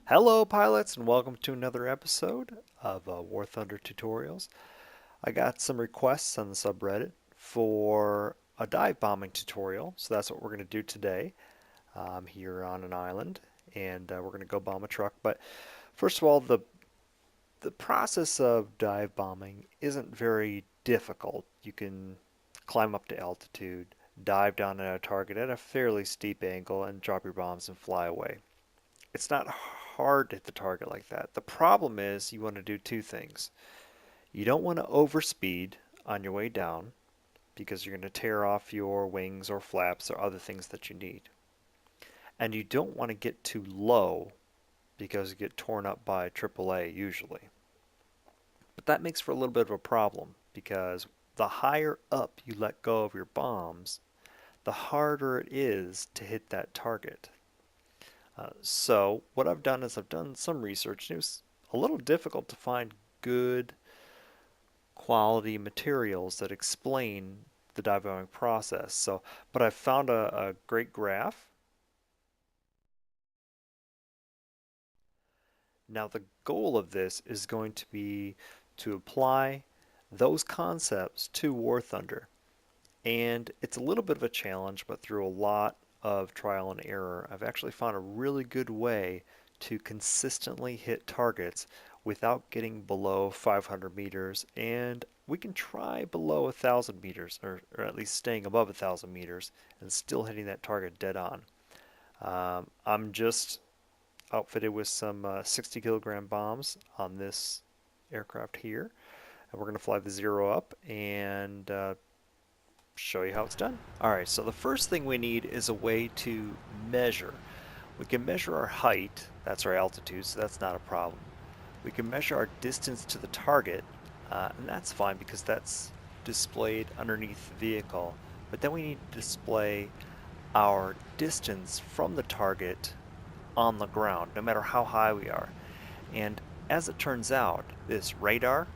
Hello, pilots, and welcome to another episode of War Thunder Tutorials. I got some requests on the subreddit for a dive bombing tutorial, so that's what we're going to do today. I'm here on an island, and we're going to go bomb a truck. But first of all, the process of dive bombing isn't very difficult. You can climb up to altitude, dive down at a target at a fairly steep angle, and drop your bombs and fly away. It's not hard to hit the target like that. The problem is you want to do two things. You don't want to overspeed on your way down because you're going to tear off your wings or flaps or other things that you need. And you don't want to get too low because you get torn up by AAA usually. But that makes for a little bit of a problem because the higher up you let go of your bombs, the harder it is to hit that target. So what I've done is I've done some research. It was a little difficult to find good quality materials that explain the dive bombing process. But I found a great graph. Now the goal of this is going to be to apply those concepts to War Thunder. And it's a little bit of a challenge, but through a lot of trial and error, I've actually found a really good way to consistently hit targets without getting below 500 meters, and we can try below 1,000 meters, or at least staying above 1,000 meters, and still hitting that target dead on. I'm just outfitted with some 60 kilogram bombs on this aircraft here, and we're going to fly the Zero up and show you how it's done. Alright, so the first thing we need is a way to measure. We can measure our height, that's our altitude, so that's not a problem. We can measure our distance to the target, and that's fine because that's displayed underneath the vehicle. But then we need to display our distance from the target on the ground, no matter how high we are. And as it turns out, this radar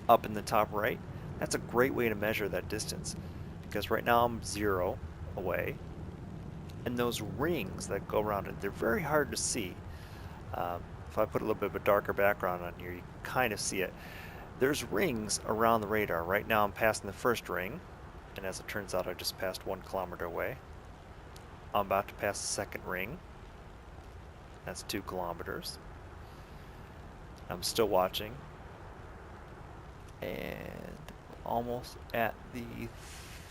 up in the top right, that's a great way to measure that distance because right now I'm 0 away, and those rings that go around it, they're very hard to see. If I put a little bit of a darker background on here, you can kind of see it. There's rings around the radar. Right now I'm passing the first ring, and as it turns out I just passed 1 kilometer away. I'm about to pass the second ring. That's 2 kilometers. I'm still watching, and almost at the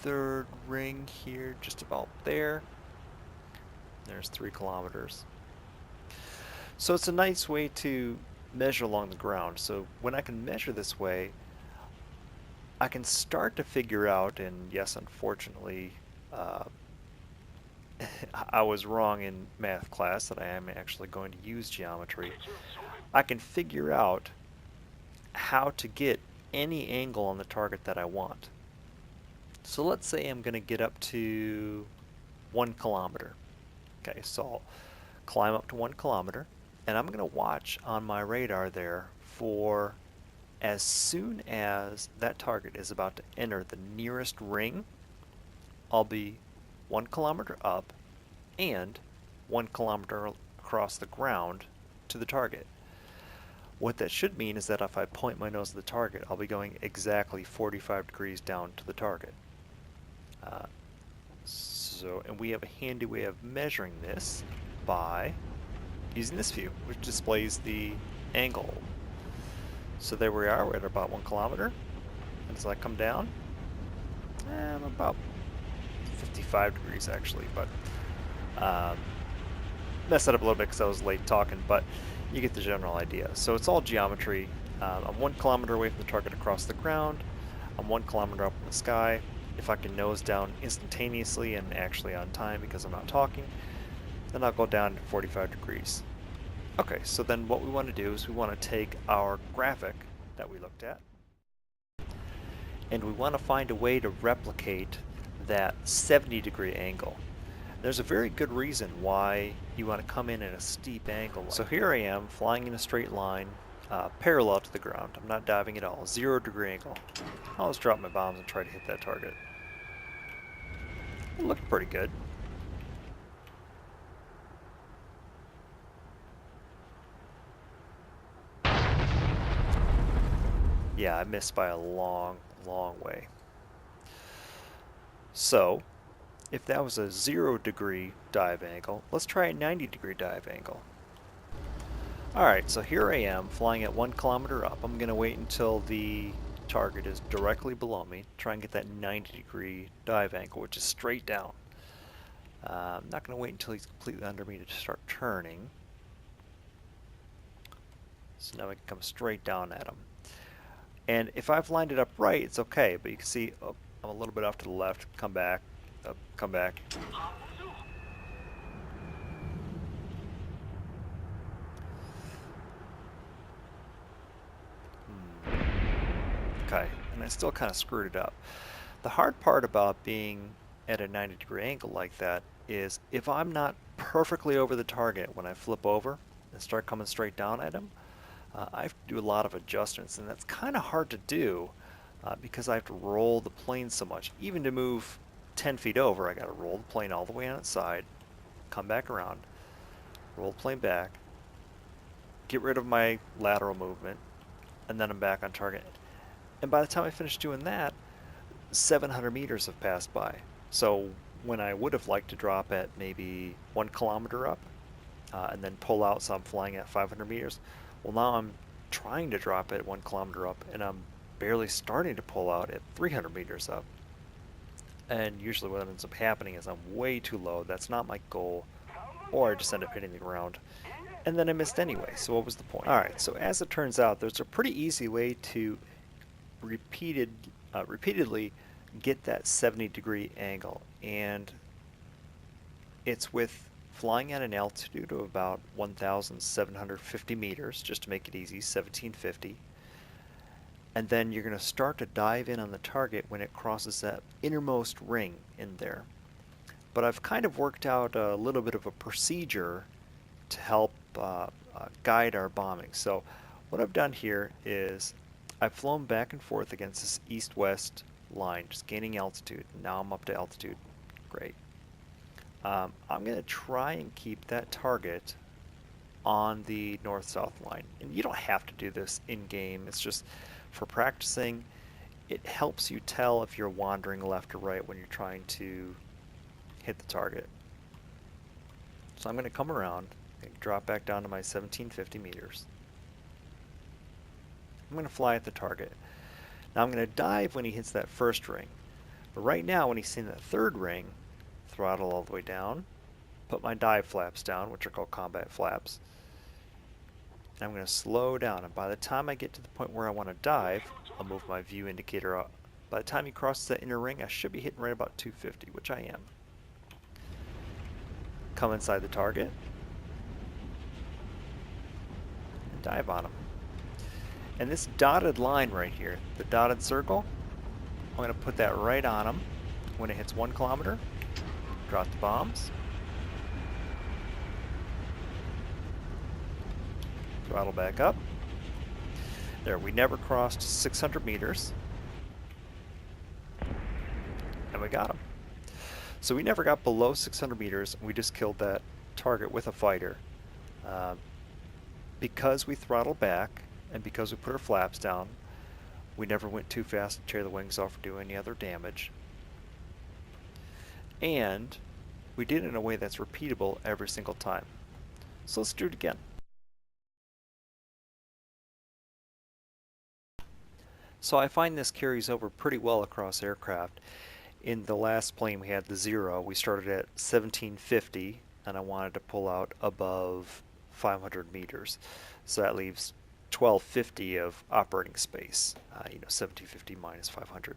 third ring here, just about there. There's 3 kilometers. So it's a nice way to measure along the ground. So when I can measure this way, I can start to figure out, and yes, unfortunately, I was wrong in math class that I am actually going to use geometry. I can figure out how to get any angle on the target that I want. So let's say I'm going to get up to 1 kilometer. Okay, so I'll climb up to 1 kilometer, and I'm going to watch on my radar there for as soon as that target is about to enter the nearest ring, I'll be 1 kilometer up and 1 kilometer across the ground to the target. What that should mean is that if I point my nose at the target, I'll be going exactly 45 degrees down to the target. And we have a handy way of measuring this by using this view, which displays the angle. So there we are, we're at about 1 kilometer. And as I come down, I'm about 55 degrees actually, but messed that up a little bit because I was late talking, but you get the general idea. So it's all geometry. I'm 1 kilometer away from the target across the ground. I'm 1 kilometer up in the sky. If I can nose down instantaneously and actually on time because I'm not talking, then I'll go down to 45 degrees. Okay, so then what we want to do is we want to take our graphic that we looked at, and we want to find a way to replicate that 70-degree angle. There's a very good reason why you want to come in at a steep angle. So here I am flying in a straight line, parallel to the ground. I'm not diving at all, 0-degree angle. I'll just drop my bombs and try to hit that target. It looked pretty good. Yeah, I missed by a long, long way. So, if that was a 0-degree dive angle, let's try a 90-degree dive angle. Alright, so here I am flying at 1 kilometer up. I'm going to wait until the target is directly below me, try and get that 90-degree dive angle, which is straight down. I'm not going to wait until he's completely under me to start turning. So now I can come straight down at him. And if I've lined it up right, it's okay, but you can see I'm a little bit off to the left, come back, come back. Okay, and I still kind of screwed it up. The hard part about being at a 90-degree angle like that is if I'm not perfectly over the target when I flip over and start coming straight down at him, I have to do a lot of adjustments, and that's kind of hard to do because I have to roll the plane so much. Even to move 10 feet over, I got to roll the plane all the way on its side, come back around, roll the plane back, get rid of my lateral movement, and then I'm back on target. And by the time I finish doing that, 700 meters have passed by. So when I would have liked to drop at maybe 1 kilometer up and then pull out, so I'm flying at 500 meters, well, now I'm trying to drop at 1 kilometer up and I'm barely starting to pull out at 300 meters up. And usually what ends up happening is I'm way too low. That's not my goal. Or I just end up hitting the ground. And then I missed anyway, so what was the point? Alright, so as it turns out, there's a pretty easy way to repeatedly get that 70-degree angle, and it's with flying at an altitude of about 1,750 meters, just to make it easy, 1750, and then you're going to start to dive in on the target when it crosses that innermost ring in there. But I've kind of worked out a little bit of a procedure to help guide our bombing. So what I've done here is I've flown back and forth against this east-west line, just gaining altitude. Now I'm up to altitude. Great. I'm going to try and keep that target on the north-south line. And you don't have to do this in-game. It's just for practicing. It helps you tell if you're wandering left or right when you're trying to hit the target. So I'm going to come around and drop back down to my 1750 meters. I'm going to fly at the target. Now I'm going to dive when he hits that first ring. But right now when he's in that third ring, throttle all the way down, put my dive flaps down, which are called combat flaps. And I'm going to slow down, and by the time I get to the point where I want to dive, I'll move my view indicator up. By the time he crosses that inner ring, I should be hitting right about 250, which I am. Come inside the target and dive on him. And this dotted line right here, the dotted circle, I'm going to put that right on him. When it hits 1 kilometer, drop the bombs. Throttle back up. There, we never crossed 600 meters. And we got him. So we never got below 600 meters. We just killed that target with a fighter. Because we throttled back, and because we put our flaps down, we never went too fast to tear the wings off or do any other damage. And we did it in a way that's repeatable every single time. So let's do it again. So I find this carries over pretty well across aircraft. In the last plane we had the 0, we started at 1750 and I wanted to pull out above 500 meters. So that leaves 1250 of operating space, 1750 minus 500.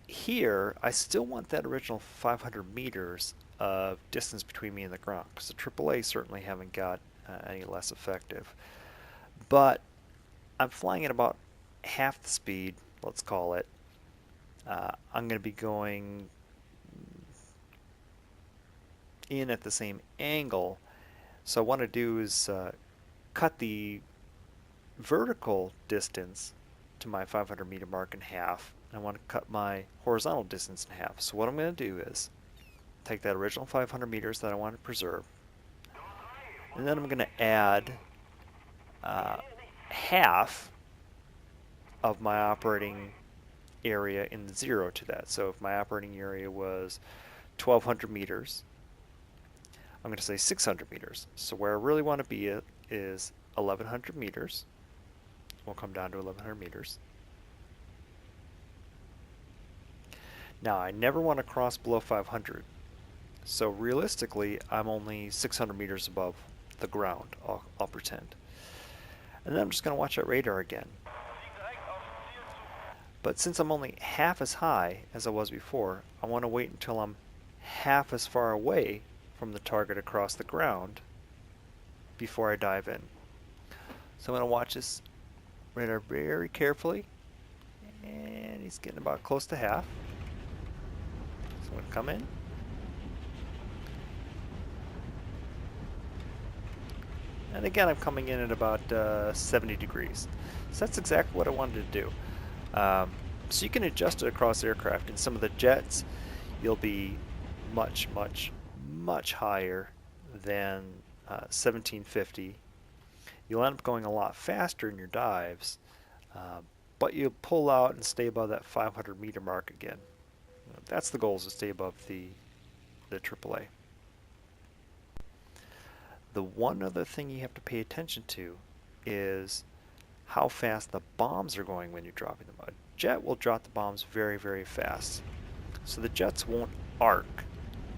Here, I still want that original 500 meters of distance between me and the ground, because the AAA certainly haven't got any less effective. But I'm flying at about half the speed, let's call it. I'm going to be going in at the same angle. So what I want to do is cut the vertical distance to my 500 meter mark in half. I want to cut my horizontal distance in half. So what I'm going to do is take that original 500 meters that I want to preserve, and then I'm going to add half of my operating area in 0 to that. So if my operating area was 1200 meters, I'm going to say 600 meters. So where I really want to be is 1100 meters. We'll come down to 1100 meters. Now I never want to cross below 500. So realistically, I'm only 600 meters above the ground, I'll pretend. And then I'm just going to watch that radar again. But since I'm only half as high as I was before, I want to wait until I'm half as far away from the target across the ground before I dive in. So I'm going to watch this radar very carefully, and he's getting about close to half. So I'm going to come in. And again, I'm coming in at about 70 degrees. So that's exactly what I wanted to do. So you can adjust it across aircraft. In some of the jets, you'll be much, much, much higher than 1750. You'll end up going a lot faster in your dives, but you'll pull out and stay above that 500 meter mark again. That's the goal, is to stay above the AAA. The one other thing you have to pay attention to is how fast the bombs are going when you're dropping them. A jet will drop the bombs very, very fast. So the jets won't arc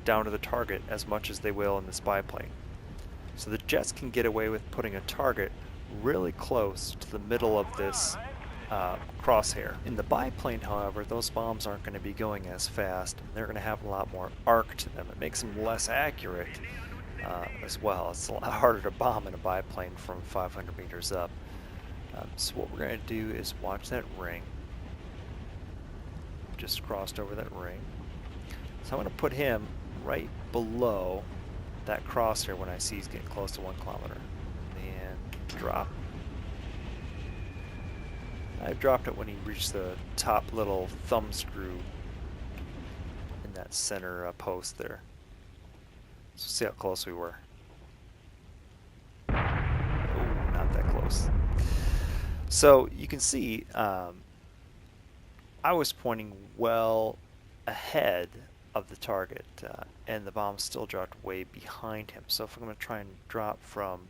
down to the target as much as they will in this biplane. So the jets can get away with putting a target really close to the middle of this crosshair. In the biplane, however, those bombs aren't going to be going as fast, and they're going to have a lot more arc to them. It makes them less accurate as well. It's a lot harder to bomb in a biplane from 500 meters up. So what we're going to do is watch that ring. Just crossed over that ring. So I'm going to put him right below that crosshair when I see he's getting close to 1 kilometer. And drop. I dropped it when he reached the top little thumb screw in that center post there. So see how close we were. Oh, not that close. So you can see I was pointing well ahead of the target, and the bomb still dropped way behind him. So if I'm going to try and drop from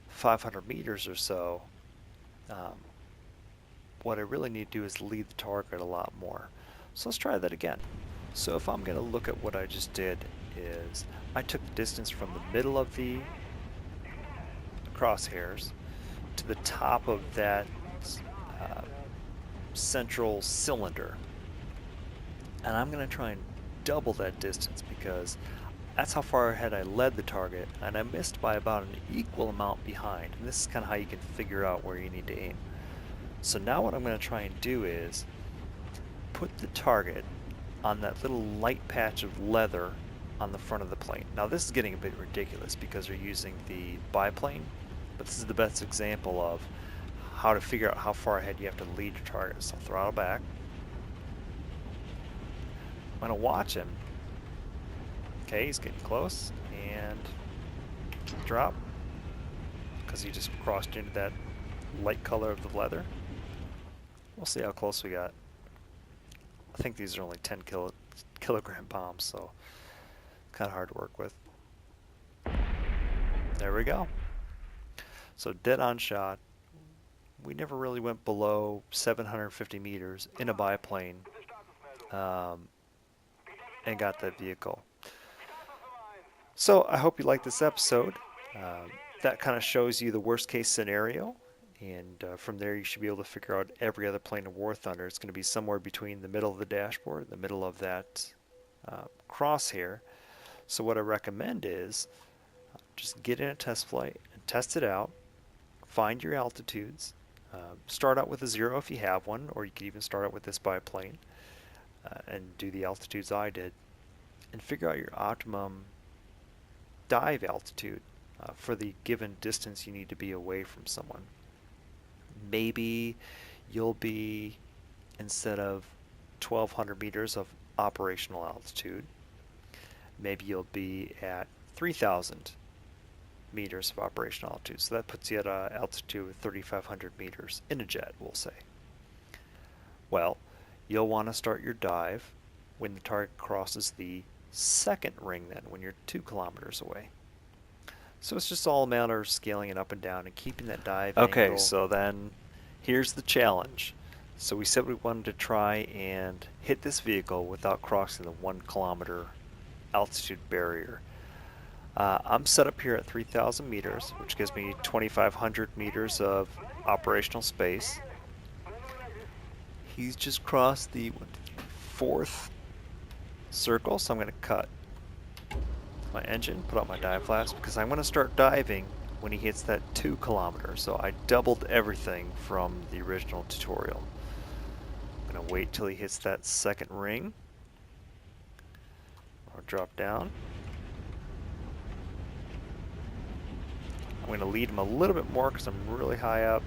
500 meters or so, what I really need to do is lead the target a lot more. So let's try that again. So if I'm going to look at what I just did, is I took the distance from the middle of the crosshairs to the top of that central cylinder, and I'm going to try and double that distance because that's how far ahead I led the target, and I missed by about an equal amount behind. And this is kind of how you can figure out where you need to aim. So now what I'm going to try and do is put the target on that little light patch of leather on the front of the plane. Now this is getting a bit ridiculous because we're using the biplane, but this is the best example of how to figure out how far ahead you have to lead your target. So throttle back. I'm going to watch him. Okay, he's getting close, and drop, because he just crossed into that light color of the leather. We'll see how close we got. I think these are only 10 kilogram bombs, so kind of hard to work with. There we go. So dead on shot. We never really went below 750 meters in a biplane and got that vehicle. So I hope you liked this episode. That kind of shows you the worst case scenario, and from there you should be able to figure out every other plane of War Thunder. It's going to be somewhere between the middle of the dashboard, the middle of that crosshair. So what I recommend is just get in a test flight and test it out. Find your altitudes. Start out with a 0 if you have one, or you could even start out with this biplane and do the altitudes I did, and figure out your optimum dive altitude for the given distance you need to be away from someone. Maybe you'll be, instead of 1200 meters of operational altitude, maybe you'll be at 3000 meters of operational altitude. So that puts you at an altitude of 3,500 meters in a jet, we'll say. Well, you'll want to start your dive when the target crosses the second ring then, when you're 2 kilometers away. So it's just all a matter of scaling it up and down and keeping that dive angle. Okay, so then here's the challenge. So we said we wanted to try and hit this vehicle without crossing the 1 kilometer altitude barrier. I'm set up here at 3,000 meters, which gives me 2,500 meters of operational space. He's just crossed the 4th circle, so I'm going to cut my engine, put out my dive flaps, because I'm going to start diving when he hits that 2 kilometers. So I doubled everything from the original tutorial. I'm going to wait till he hits that second ring. I'll drop down. I'm going to lead him a little bit more because I'm really high up.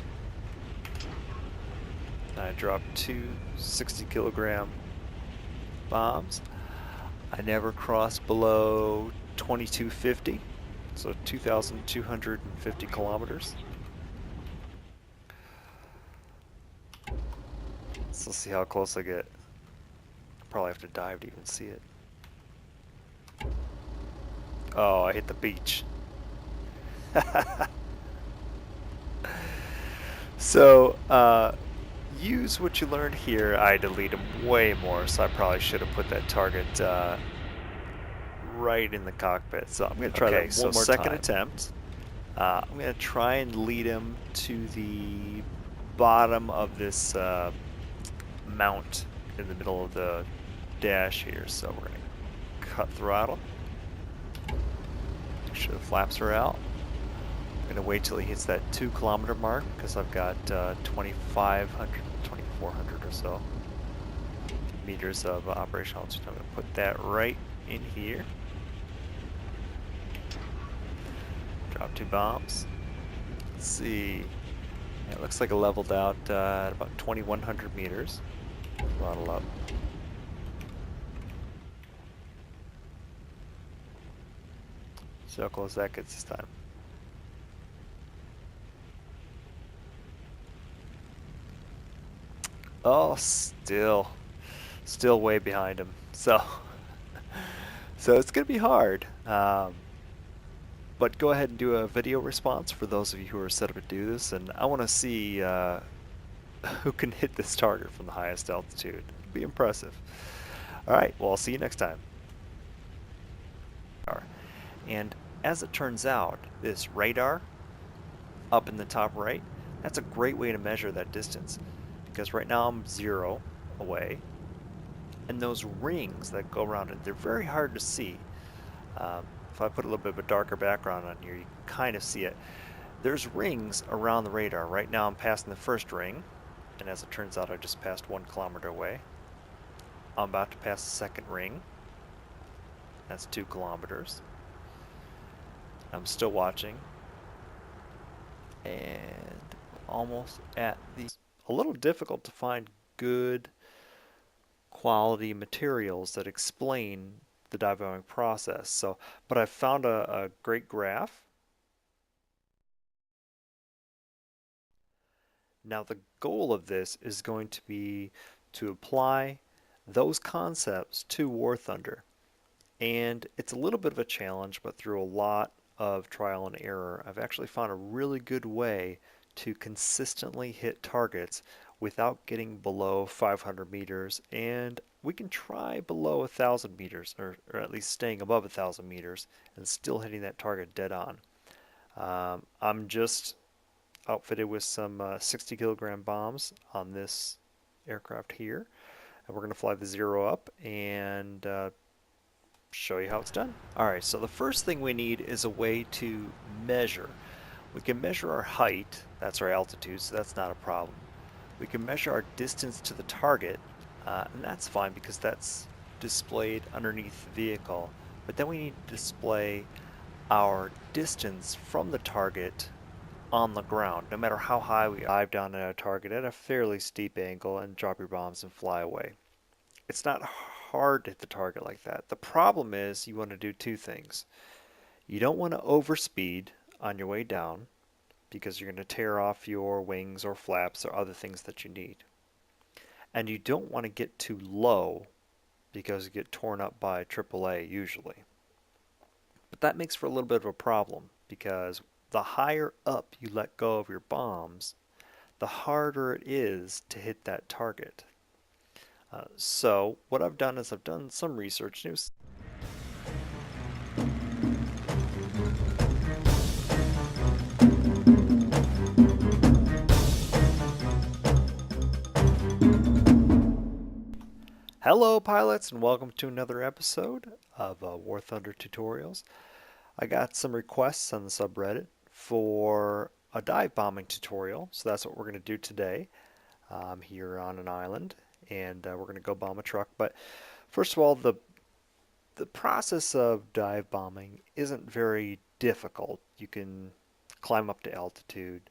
I drop 2 60-kilogram bombs. I never cross below 2250, so 2,250 kilometers. So let's see how close I get. Probably have to dive to even see it. Oh, I hit the beach. So, use what you learned here. I delete them way more, so I probably should have put that target right in the cockpit. So I'm going to try that one more second time. Attempt. I'm going to try and lead him to the bottom of this mount in the middle of the dash here. So we're going to cut throttle. Make sure the flaps are out. I'm going to wait till he hits that 2 kilometer mark because I've got 2,500, 2,400 or so meters of operational altitude. I'm going to put that right in here. Drop 2 bombs. Let's see. Yeah, it looks like it leveled out at about 2,100 meters. Throttle up. So how close that gets this time. Oh, still way behind him. So it's gonna be hard. But go ahead and do a video response for those of you who are set up to do this, and I want to see who can hit this target from the highest altitude. It'd be impressive. All right, well, I'll see you next time. And as it turns out, this radar up in the top right, that's a great way to measure that distance. Because right now I'm 0 away, and those rings that go around it, they're very hard to see. If I put a little bit of a darker background on here, you can kind of see it. There's rings around the radar. Right now I'm passing the first ring, and as it turns out I just passed 1 kilometer away. I'm about to pass the second ring. That's 2 kilometers. I'm still watching, and almost at the... A little difficult to find good quality materials that explain the dive bombing process. So, but I've found a great graph. Now the goal of this is going to be to apply those concepts to War Thunder. And it's a little bit of a challenge, but through a lot of trial and error, I've actually found a really good way to consistently hit targets without getting below 500 meters, and we can try below 1,000 meters, or at least staying above 1,000 meters, and still hitting that target dead on. I'm just outfitted with some 60 kilogram bombs on this aircraft here, and we're going to fly the 0 up and show you how it's done. Alright, so the first thing we need is a way to measure. We can measure our height, that's our altitude, so that's not a problem. We can measure our distance to the target, and that's fine because that's displayed underneath the vehicle. But then we need to display our distance from the target on the ground. No matter how high we dive down at a target at a fairly steep angle and drop your bombs and fly away. It's not hard to hit the target like that. The problem is you want to do 2 things. You don't want to overspeed on your way down because you're going to tear off your wings or flaps or other things that you need. And you don't want to get too low because you get torn up by AAA usually. But that makes for a little bit of a problem because the higher up you let go of your bombs, the harder it is to hit that target. So what I've done is I've done some research. Hello pilots and welcome to another episode of War Thunder Tutorials. I got some requests on the subreddit for a dive bombing tutorial, so that's what we're going to do today. I'm here on an island and we're going to go bomb a truck. But first of all, the process of dive bombing isn't very difficult. You can climb up to altitude,